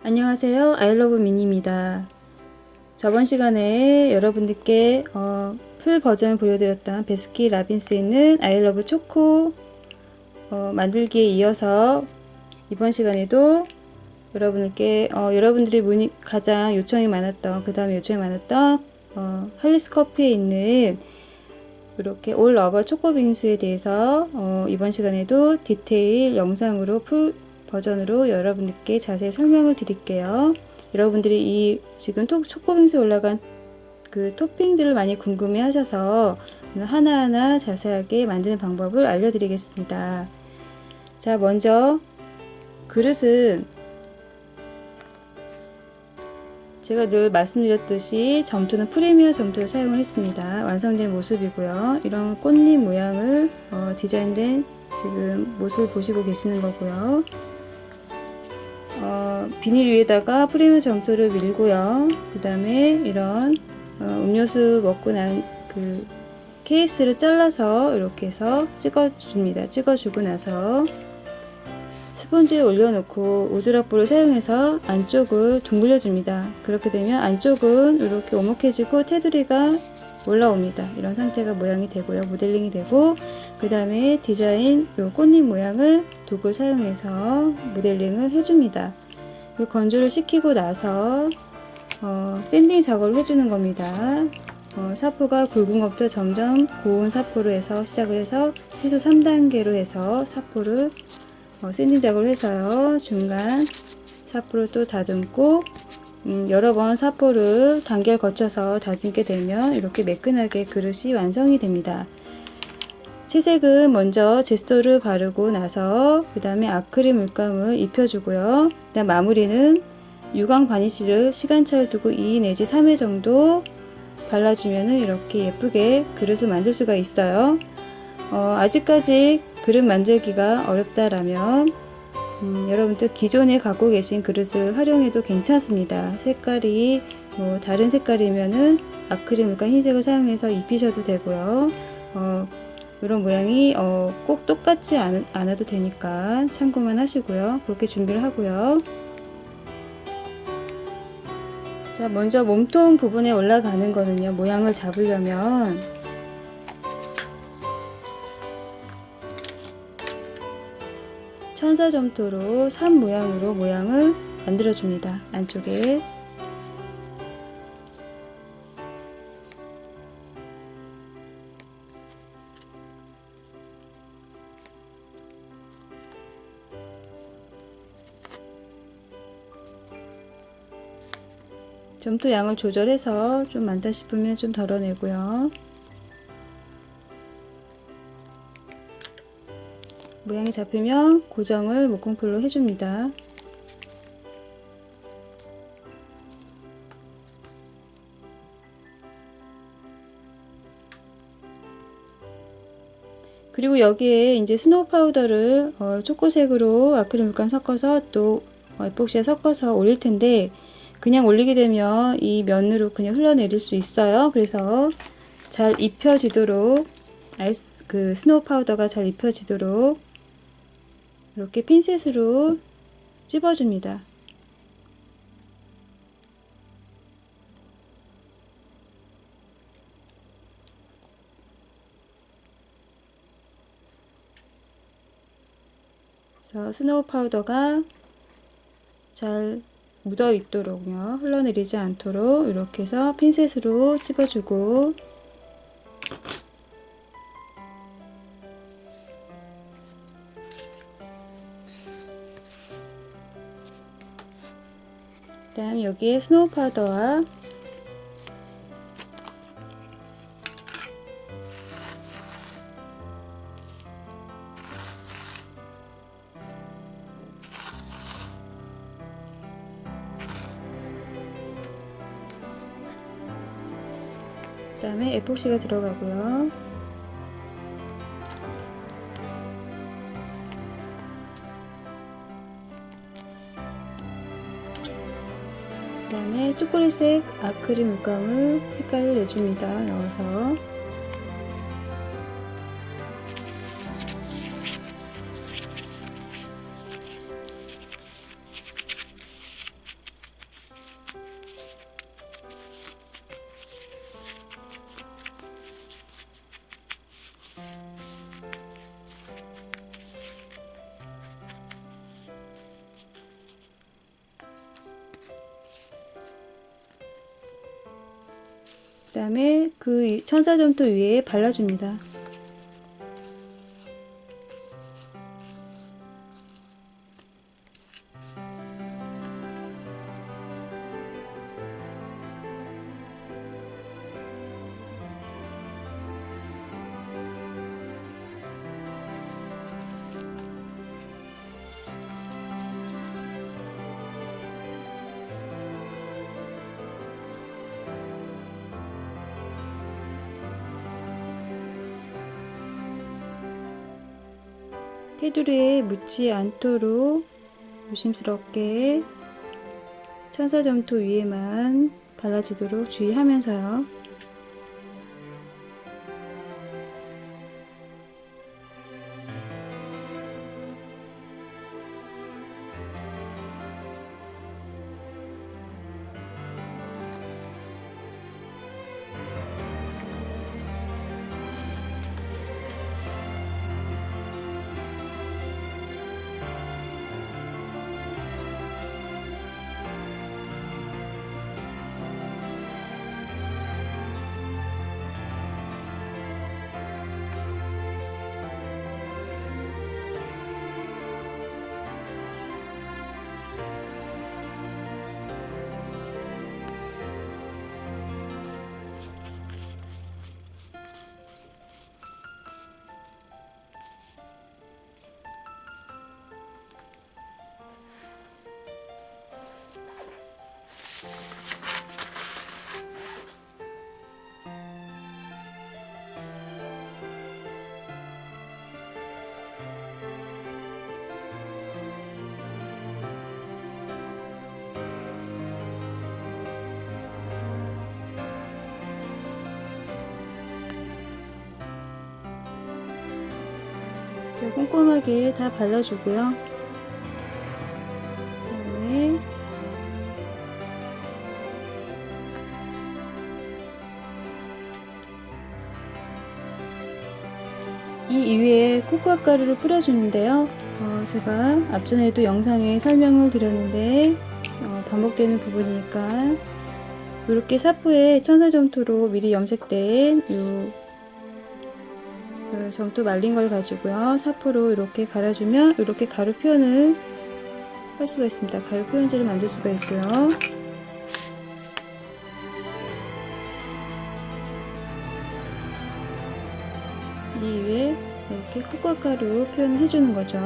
안녕하세요. 아이러브 미니입니다. 저번 시간에 여러분들께 풀 버전을 보여드렸던 베스킨 라빈스에 있는 아이러브 초코 만들기에 이어서 이번 시간에도 여러분들께 여러분들이 가장 요청이 많았던, 그 다음에 요청이 많았던 할리스 커피에 있는 이렇게 올 러버 초코 빙수에 대해서 이번 시간에도 디테일 영상으로 풀 버전으로 여러분들께 자세히 설명을 드릴게요. 여러분들이 이 지금 초코빙수에 올라간 그 토핑들을 많이 궁금해 하셔서 하나하나 자세하게 만드는 방법을 알려드리겠습니다. 자, 먼저 그릇은 제가 늘 말씀드렸듯이 점토는 프리미어 점토를 사용을 했습니다. 완성된 모습이고요. 이런 꽃잎 모양을 디자인된 지금 모습을 보시고 계시는 거고요. 비닐 위에다가 프리미어 점토를 밀고요. 그 다음에 이런 음료수 먹고 난 그 케이스를 잘라서 이렇게 해서 찍어줍니다. 찍어주고 나서 스펀지에 올려놓고 오드락볼을 사용해서 안쪽을 둥글려 줍니다. 그렇게 되면 안쪽은 이렇게 오목해지고 테두리가 올라옵니다. 이런 상태가 모양이 되고요. 모델링이 되고, 그 다음에 디자인 요 꽃잎 모양을 도구를 사용해서 모델링을 해줍니다. 그리고 건조를 시키고 나서 샌딩 작업을 해주는 겁니다. 사포가 굵은 것부터 점점 고운 사포로 해서 시작을 해서 최소 3단계로 해서 사포를 샌딩 작업을 해서요. 중간 사포를 또 다듬고 여러 번 사포를 단계를 거쳐서 다듬게 되면 이렇게 매끈하게 그릇이 완성이 됩니다. 채색은 먼저 제스토를 바르고 나서 그 다음에 아크릴 물감을 입혀주고요. 그다음 마무리는 유광 바니쉬를 시간차를 두고 2 내지 3회 정도 발라주면 이렇게 예쁘게 그릇을 만들 수가 있어요. 아직까지 그릇 만들기가 어렵다라면 여러분들 기존에 갖고 계신 그릇을 활용해도 괜찮습니다. 색깔이 다른 색깔이면은 아크릴 물감 흰색을 사용해서 입히셔도 되고요. 이런 모양이 꼭 똑같지 않아도 되니까 참고만 하시고요. 그렇게 준비를 하고요. 자, 먼저 몸통 부분에 올라가는 거는요, 모양을 잡으려면 천사 점토로 산 모양으로 모양을 만들어 줍니다. 안쪽에. 점토 양을 조절해서 좀 많다 싶으면 좀 덜어내고요. 모양이 잡히면 고정을 목공풀로 해줍니다. 그리고 여기에 이제 스노우 파우더를 초코색으로 아크릴 물감 섞어서 또 에폭시에 섞어서 올릴 텐데, 그냥 올리게 되면 이 면으로 그냥 흘러내릴 수 있어요. 그래서 잘 입혀지도록 그 스노우 파우더가 잘 입혀지도록 이렇게 핀셋으로 찝어줍니다. 그래서 스노우 파우더가 잘 묻어 있도록요, 흘러내리지 않도록 이렇게 해서 핀셋으로 찝어주고, 그 다음 여기에 스노우 파우더와 그 다음에 에폭시가 들어가고요. 그 다음에 초콜릿색 아크릴 물감을 색깔을 내줍니다. 넣어서 그 다음에 그 천사점토 위에 발라줍니다. 테두리에 묻지 않도록 조심스럽게 천사점토 위에만 발라지도록 주의하면서요. 자, 꼼꼼하게 다 발라주고요. 그다음에 이 위에 코코아 가루를 뿌려주는데요. 제가 앞전에도 영상에 설명을 드렸는데 반복되는 부분이니까 이렇게 사포에 천사점토로 미리 염색된 점토 말린 걸 가지고요. 사포로 이렇게 갈아주면 이렇게 가루 표현을 할 수가 있습니다. 가루 표현지를 만들 수가 있고요. 이 위에 이렇게 코코아 가루 표현해 주는 거죠.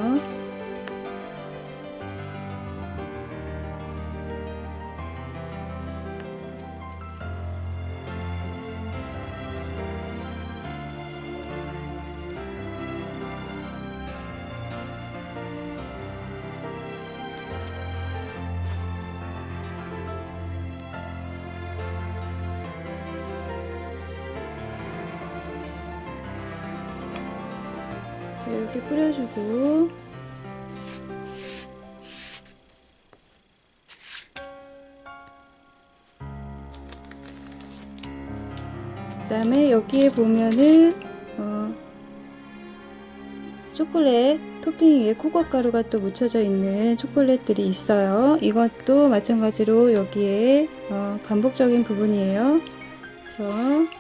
자, 이렇게 뿌려주고 그 다음에 여기에 보면은 초콜릿 토핑 위에 코코아 가루가 또 묻혀져 있는 초콜릿들이 있어요. 이것도 마찬가지로 여기에 반복적인 부분이에요. 그래서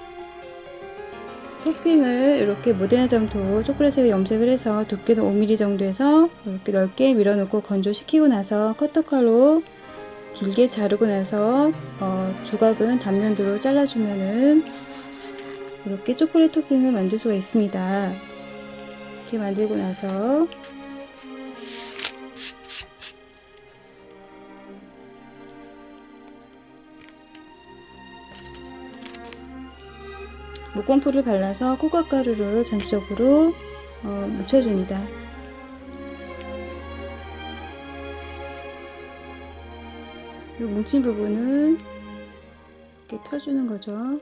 토핑을 이렇게 모데나 점토 초콜릿색을 염색을 해서 두께는 5mm 정도에서 이렇게 넓게 밀어놓고 건조시키고 나서 커터칼로 길게 자르고 나서 조각은 단면도로 잘라주면은 이렇게 초콜릿 토핑을 만들 수가 있습니다. 이렇게 만들고 나서 목공풀을 발라서 코코아 가루를 전체적으로 묻혀줍니다. 이 뭉친 부분은 이렇게 펴주는 거죠.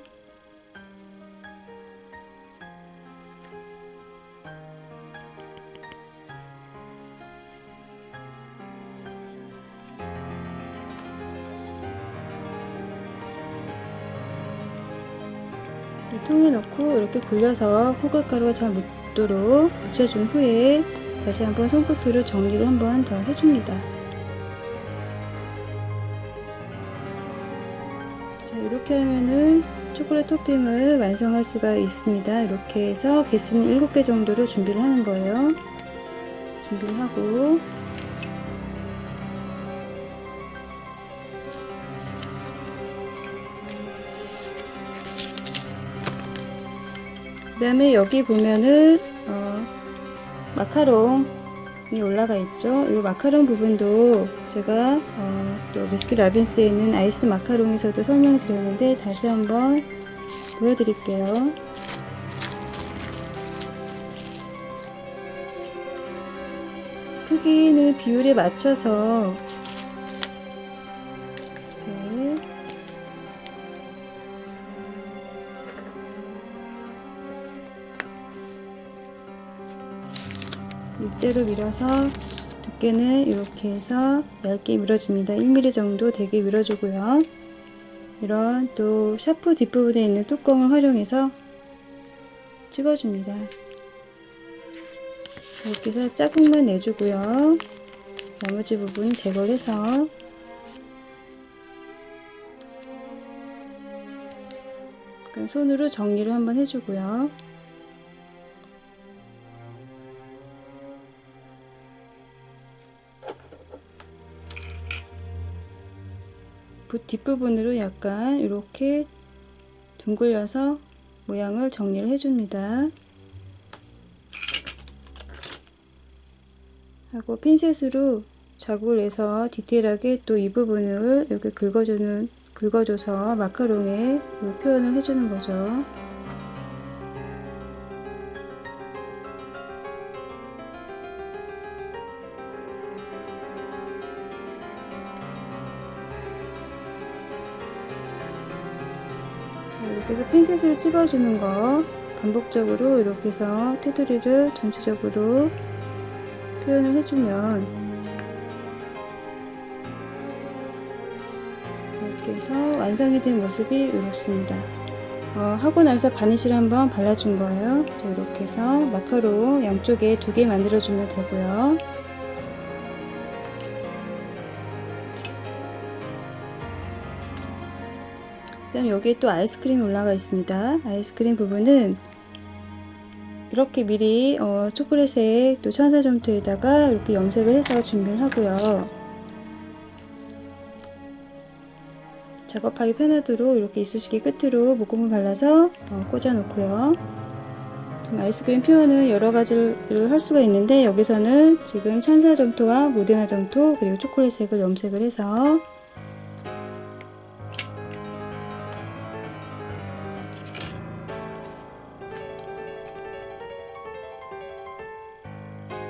통에 넣고 이렇게 굴려서 호각가루가 잘 묻도록 묻혀준 후에 다시 한번 손끝으로 정리를 한번 더 해줍니다. 자, 이렇게 하면은 초콜릿 토핑을 완성할 수가 있습니다. 이렇게 해서 개수는 7개 정도로 준비를 하는 거예요. 준비를 하고 그 다음에 여기 보면은 마카롱이 올라가 있죠. 이 마카롱 부분도 제가 또 바스킨라빈스에 있는 아이스 마카롱에서도 설명을 드렸는데 다시 한번 보여드릴게요. 크기는 비율에 맞춰서 이렇게 밑대로 밀어서 두께는 이렇게 해서 얇게 밀어줍니다. 1mm 정도 되게 밀어주고요. 이런 또 샤프 뒷부분에 있는 뚜껑을 활용해서 찍어줍니다. 이렇게 해서 자국만 내주고요. 나머지 부분 제거를 해서 손으로 정리를 한번 해주고요. 뒷부분으로 약간 이렇게 둥글려서 모양을 정리를 해줍니다. 하고 핀셋으로 자국을 내서 디테일하게 또 이 부분을 이렇게 긁어줘서 마카롱에 표현을 해주는 거죠. 이렇게 해서 핀셋으로 찝어주는 거 반복적으로 이렇게 해서 테두리를 전체적으로 표현을 해주면 이렇게 해서 완성이 된 모습이 이렇습니다. 하고 나서 바니쉬를 한번 발라준 거예요. 이렇게 해서 마카롱 양쪽에 2개 만들어주면 되고요. 그다음 여기에 또 아이스크림이 올라가 있습니다. 아이스크림 부분은 이렇게 미리 초콜릿에 또 천사점토에다가 이렇게 염색을 해서 준비를 하고요. 작업하기 편하도록 이렇게 이쑤시개 끝으로 목공을 발라서 꽂아 놓고요. 지금 아이스크림 표현은 여러 가지를 할 수가 있는데 여기서는 지금 천사점토와 모데나 점토 그리고 초콜릿색을 염색을 해서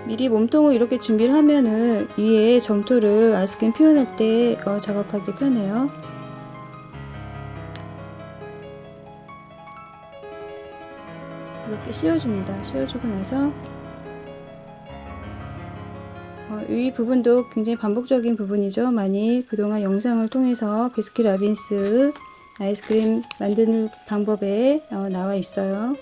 미리 몸통을 이렇게 준비를 하면은 위에 점토를 아이스크림 표현할 때 작업하기 편해요. 이렇게 씌워줍니다. 씌워주고 나서 이 부분도 굉장히 반복적인 부분이죠. 많이 그동안 영상을 통해서 바스킨라빈스 아이스크림 만드는 방법에 나와 있어요.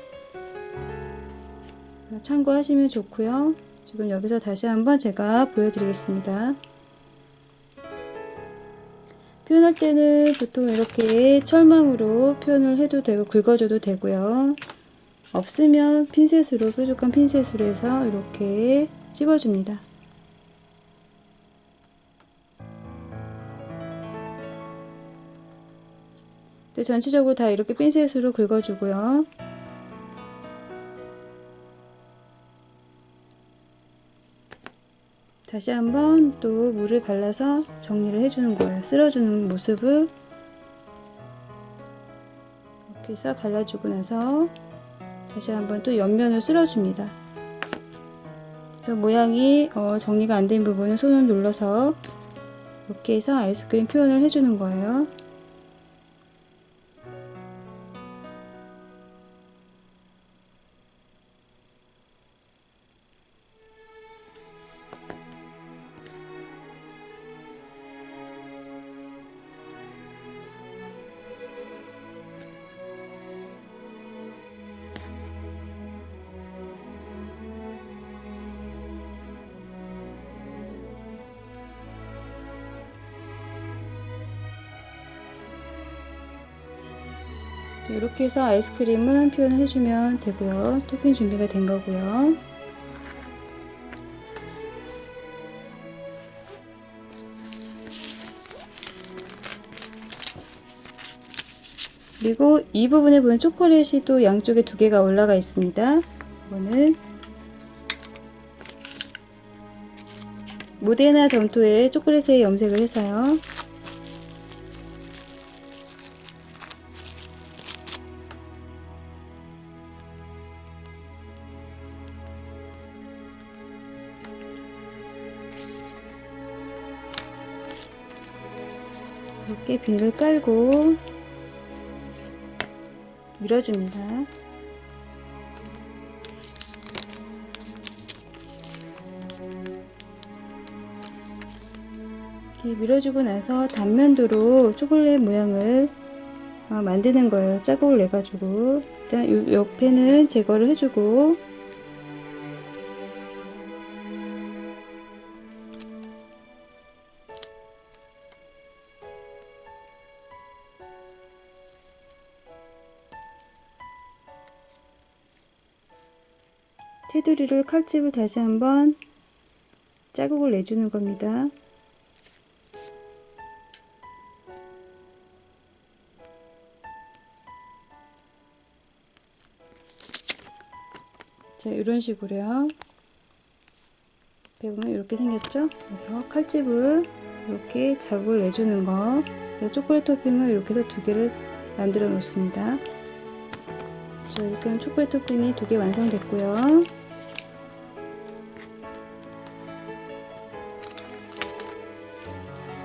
참고하시면 좋고요. 지금 여기서 다시 한번 제가 보여드리겠습니다. 표현할 때는 보통 이렇게 철망으로 표현을 해도 되고 긁어줘도 되고요. 없으면 핀셋으로 뾰족한 핀셋으로 해서 이렇게 찝어줍니다. 전체적으로 다 이렇게 핀셋으로 긁어주고요. 다시 한번 또 물을 발라서 정리를 해주는 거예요. 쓸어주는 모습을 이렇게 해서 발라주고 나서 다시 한번 또 옆면을 쓸어줍니다. 그래서 모양이 정리가 안 된 부분은 손을 눌러서 이렇게 해서 아이스크림 표현을 해주는 거예요. 이렇게 해서 아이스크림은 표현을 해주면 되고요. 토핑 준비가 된 거고요. 그리고 이 부분에 보면 초콜릿이 또 양쪽에 두 개가 올라가 있습니다. 이거는 모데나 점토에 초콜릿에 염색을 해서요. 이렇게 비닐을 깔고 밀어줍니다. 이렇게 밀어주고 나서 단면도로 초콜릿 모양을 만드는 거예요. 자국을 내가지고 일단 요 옆에는 제거를 해주고 테두리를 칼집을 다시 한번 자국을 내주는 겁니다. 자, 이런 식으로요. 보면 이렇게 생겼죠? 그래서 칼집을 이렇게 자국을 내주는 거. 초콜릿 토핑을 이렇게 해서 두 개를 만들어 놓습니다. 자, 이렇게 하면 초콜릿 토핑이 두 개 완성됐고요.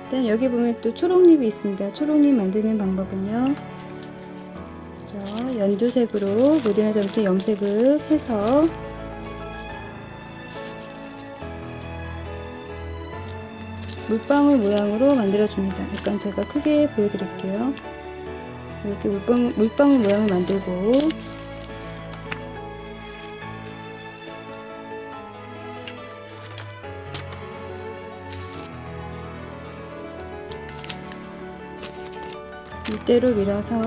일단 여기 보면 또 초록잎이 있습니다. 초록잎 만드는 방법은요. 연두색으로 모데나 점토 염색을 해서 물방울 모양으로 만들어 줍니다. 약간 제가 크게 보여드릴게요. 이렇게 물방울 모양을 만들고 이대로 밀어서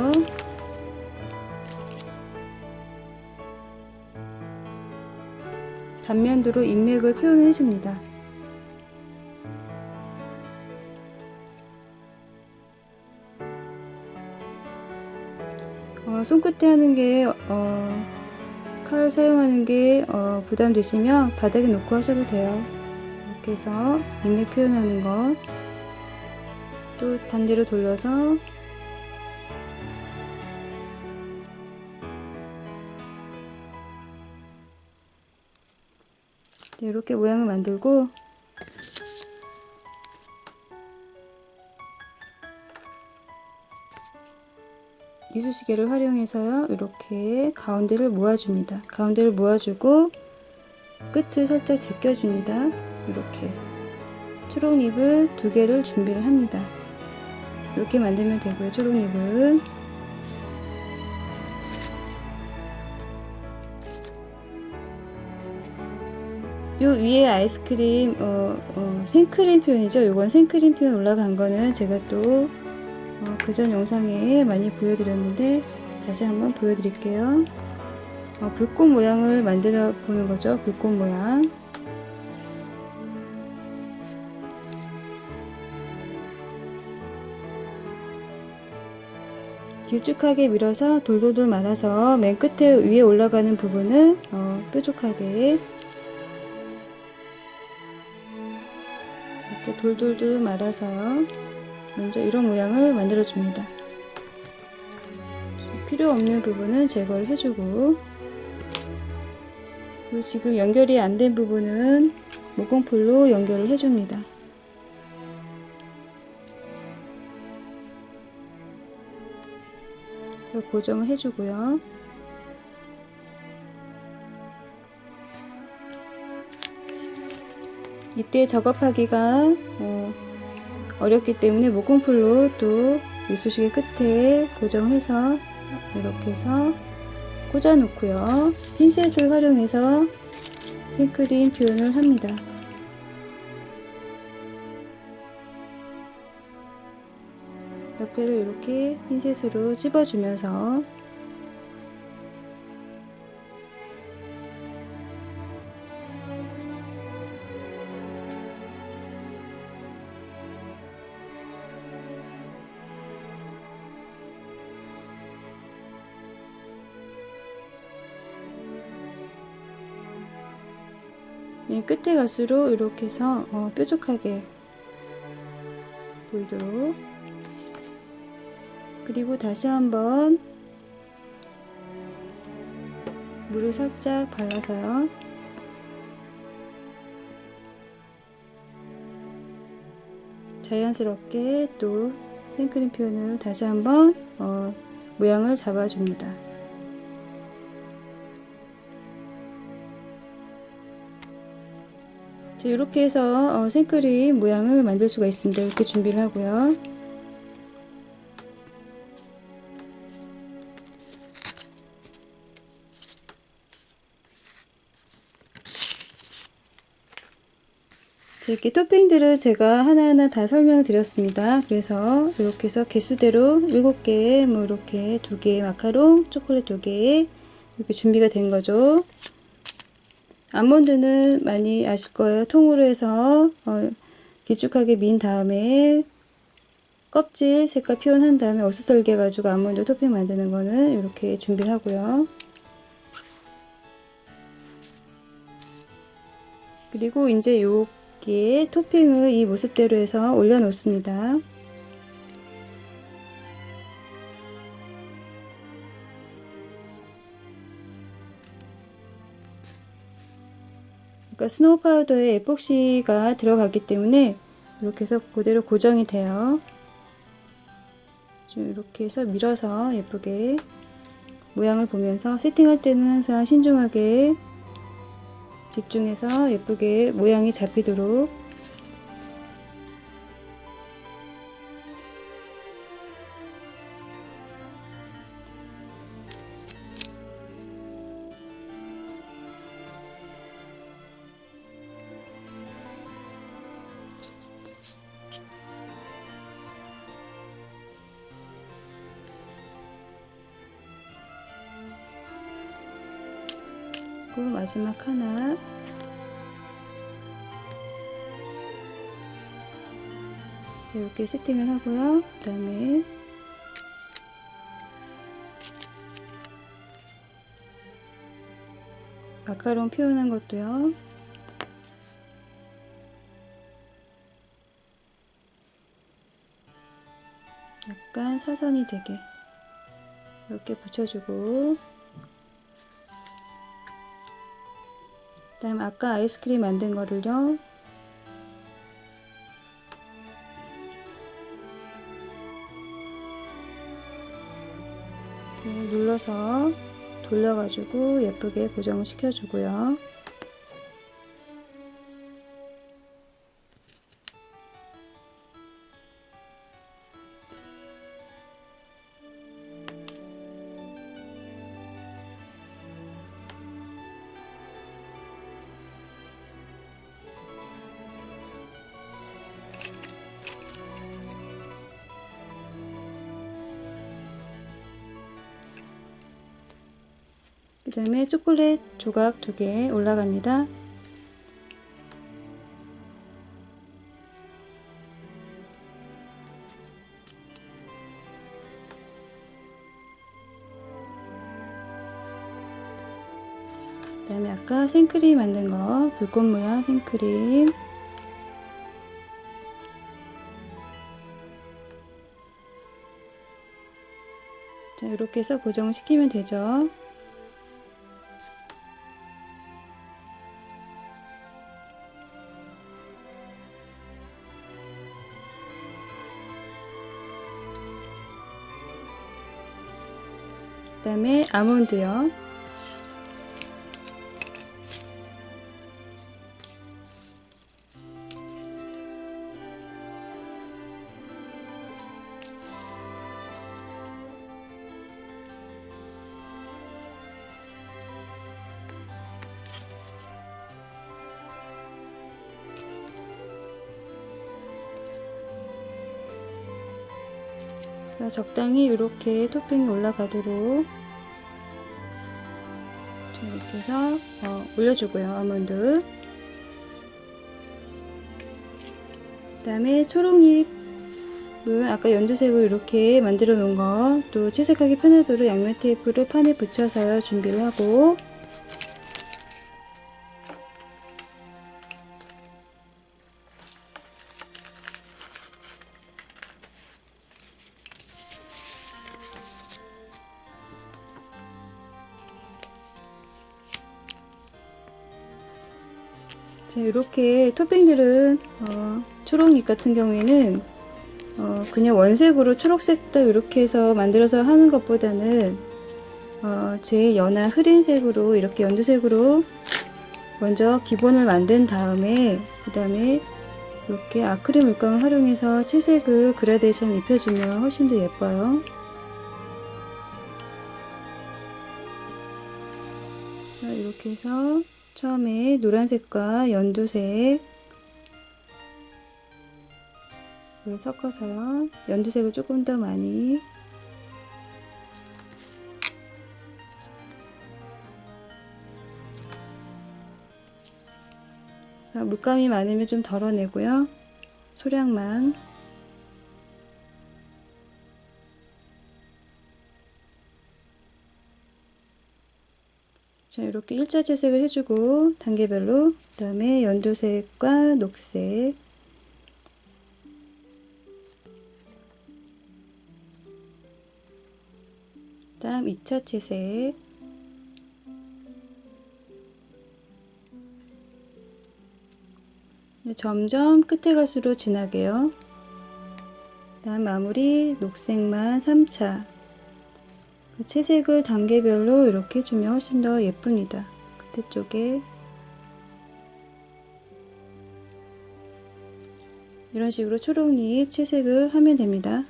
단면도로 인맥을 표현해 줍니다. 손끝에 하는 게 칼 사용하는 게 부담되시면 바닥에 놓고 하셔도 돼요. 이렇게 해서 인맥 표현하는 것, 또 반대로 돌려서 이렇게 모양을 만들고 이쑤시개를 활용해서요, 이렇게 가운데를 모아줍니다. 가운데를 모아주고 끝을 살짝 제껴줍니다. 이렇게 초록잎을 두 개를 준비를 합니다. 이렇게 만들면 되고요. 초록잎은 요 위에 아이스크림 생크림 표현이죠. 요건 생크림 표현 올라간 거는 제가 또 그전 영상에 많이 보여드렸는데 다시 한번 보여드릴게요. 불꽃 모양을 만들어 보는 거죠. 불꽃 모양. 길쭉하게 밀어서 돌돌돌 말아서 맨 끝에 위에 올라가는 부분은 뾰족하게 이렇게 돌돌돌 말아서 먼저 이런 모양을 만들어 줍니다. 필요 없는 부분은 제거를 해주고, 그리고 지금 연결이 안 된 부분은 모공풀로 연결을 해줍니다. 고정을 해주고요. 이때 작업하기가 어렵기 때문에 모공풀로 또 이쑤시개 끝에 고정해서 이렇게 해서 꽂아 놓고요. 핀셋을 활용해서 생크림 표현을 합니다. 옆에를 이렇게 핀셋으로 찝어주면서 끝에 갈수록 이렇게 해서 뾰족하게 보이도록, 그리고 다시 한번 물을 살짝 발라서요. 자연스럽게 또 생크림 표현으로 다시 한번 모양을 잡아줍니다. 자, 이렇게 해서 생크림 모양을 만들 수가 있습니다. 이렇게 준비를 하고요. 이렇게 토핑들을 제가 하나하나 다 설명을 드렸습니다. 그래서 이렇게 해서 개수대로 7개, 뭐 이렇게 2개 마카롱, 초콜릿 2개 이렇게 준비가 된 거죠. 아몬드는 많이 아실 거예요. 통으로 해서 길쭉하게 민 다음에 껍질 색깔 표현한 다음에 어슷썰게 가지고 아몬드 토핑 만드는 거는 이렇게 준비를 하고요. 그리고 이제 여기에 토핑을 이 모습대로 해서 올려 놓습니다. 그러니까 스노우 파우더에 에폭시가 들어가기 때문에 이렇게 해서 그대로 고정이 돼요. 이렇게 해서 밀어서 예쁘게 모양을 보면서 세팅할 때는 항상 신중하게 집중해서 예쁘게 모양이 잡히도록 그리고 마지막 하나 이렇게 세팅을 하고요. 그 다음에 마카롱 표현한 것도요. 약간 사선이 되게 이렇게 붙여주고, 그 다음에 아까 아이스크림 만든 거를요. 눌러서 돌려가지고 예쁘게 고정을 시켜주고요. 그 다음에 초콜릿 조각 2개 올라갑니다. 그 다음에 아까 생크림 만든 거, 불꽃 모양 생크림. 자, 이렇게 해서 고정을 시키면 되죠. 그 다음에 아몬드요. 적당히 이렇게 토핑이 올라가도록 이렇게 해서 올려주고요. 아몬드. 그 다음에 초록잎은 아까 연두색으로 이렇게 만들어 놓은 거 또 채색하기 편하도록 양면 테이프를 판에 붙여서 준비를 하고, 자, 이렇게 토핑들은 초록잎 같은 경우에는 그냥 원색으로 초록색도 이렇게 해서 만들어서 하는 것보다는 제일 연한 흐린색으로 이렇게 연두색으로 먼저 기본을 만든 다음에 그 다음에 이렇게 아크릴 물감을 활용해서 채색을 그라데이션 입혀주면 훨씬 더 예뻐요. 자, 이렇게 해서 처음에 노란색과 연두색을 섞어서요. 연두색을 조금 더 많이 자, 물감이 많으면 좀 덜어내고요. 소량만. 자, 이렇게 일자 채색을 해주고 단계별로 그 다음에 연두색과 녹색 다음 2차 채색 점점 끝에 갈수록 진하게요. 다음 마무리 녹색만 3차 채색을 단계별로 이렇게 해주면 훨씬 더 예쁩니다. 끝에 쪽에 이런 식으로 초록잎 채색을 하면 됩니다.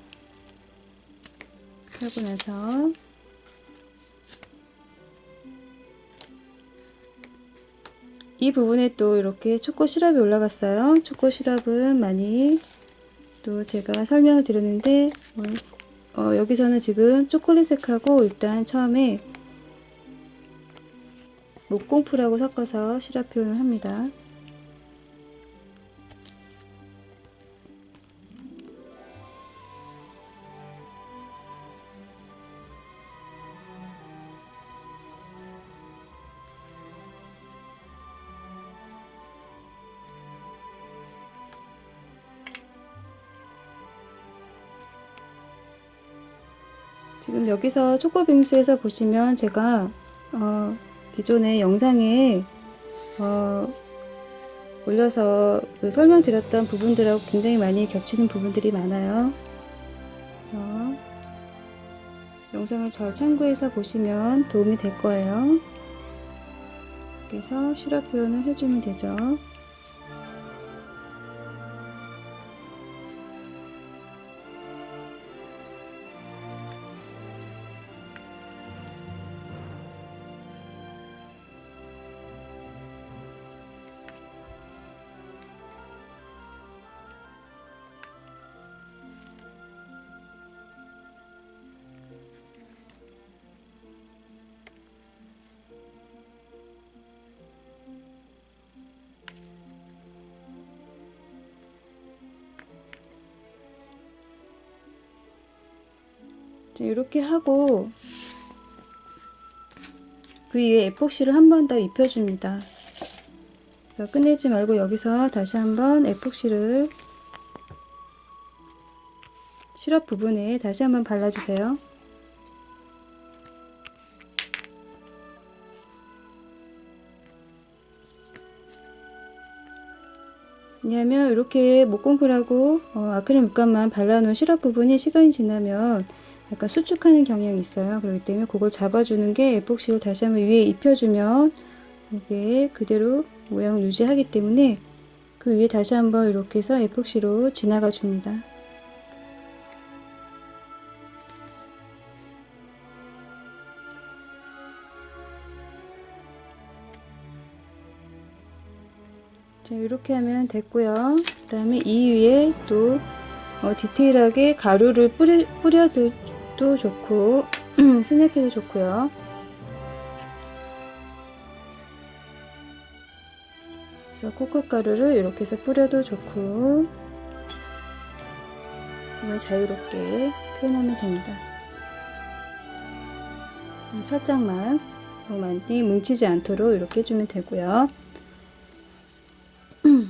하고 나서 이 부분에 또 이렇게 초코 시럽이 올라갔어요. 초코 시럽은 많이 또 제가 설명을 드렸는데 여기서는 지금 초콜릿색하고 일단 처음에 목공풀하고 섞어서 시럽 표현을 합니다. 지금 여기서 초코빙수에서 보시면 제가 기존의 영상에 올려서 설명드렸던 부분들하고 굉장히 많이 겹치는 부분들이 많아요. 그래서 영상을 잘 참고해서 보시면 도움이 될 거예요. 그래서 시럽 표현을 해주면 되죠. 이렇게 하고 그 위에 에폭시를 한 번 더 입혀줍니다. 끝내지 말고 여기서 다시 한번 에폭시를 시럽 부분에 다시 한번 발라주세요. 왜냐하면 이렇게 목공풀하고 아크릴 물감만 발라놓은 시럽 부분이 시간이 지나면 약간 수축하는 경향이 있어요. 그렇기 때문에 그걸 잡아주는 게 에폭시를 다시 한번 위에 입혀주면 이게 그대로 모양을 유지하기 때문에 그 위에 다시 한번 이렇게 해서 에폭시로 지나가 줍니다. 자, 이렇게 하면 됐고요. 그 다음에 이 위에 또 디테일하게 가루를 뿌려도 좋고 스낵해도 좋고요. 그래서 코코 가루를 이렇게 해서 뿌려도 좋고 이걸 자유롭게 표현하면 됩니다. 살짝만 너무 많이 뭉치지 않도록 이렇게 해주면 되고요. 그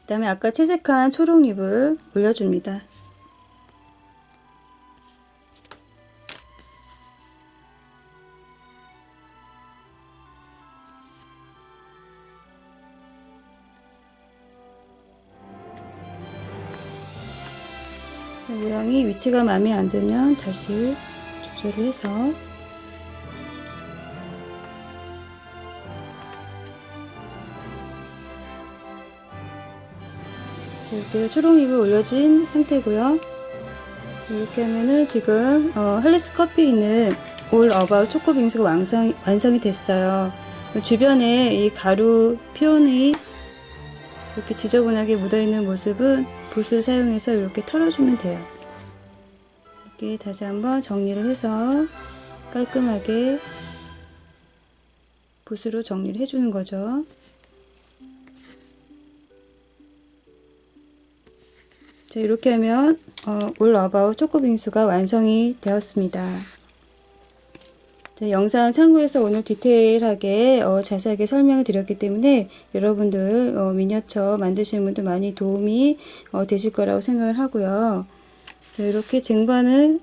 다음에 아까 채색한 초록잎을 올려줍니다. 모양이 위치가 마음에 안 들면 다시 조절을 해서 자, 이렇게 초록잎을 올려진 상태고요. 이렇게 하면은 지금 할리스 커피에 있는 올 어바웃 초코 빙수가 완성이 됐어요. 주변에 이 가루 표현이 이렇게 지저분하게 묻어있는 모습은 붓을 사용해서 이렇게 털어주면 돼요. 이렇게 다시 한번 정리를 해서 깔끔하게 붓으로 정리를 해주는 거죠. 자, 이렇게 하면 올 어바웃 초코 빙수가 완성이 되었습니다. 자, 영상 참고해서 오늘 디테일하게 자세하게 설명을 드렸기 때문에 여러분들 미니어처 만드시는 분들 많이 도움이 되실 거라고 생각을 하고요. 자, 이렇게 쟁반을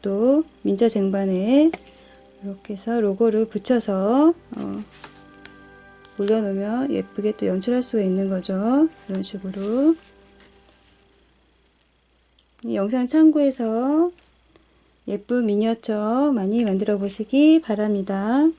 또 민자 쟁반에 이렇게 해서 로고를 붙여서 올려놓으면 예쁘게 또 연출할 수가 있는 거죠. 이런 식으로 이 영상 참고해서 예쁜 미니어처 많이 만들어 보시기 바랍니다.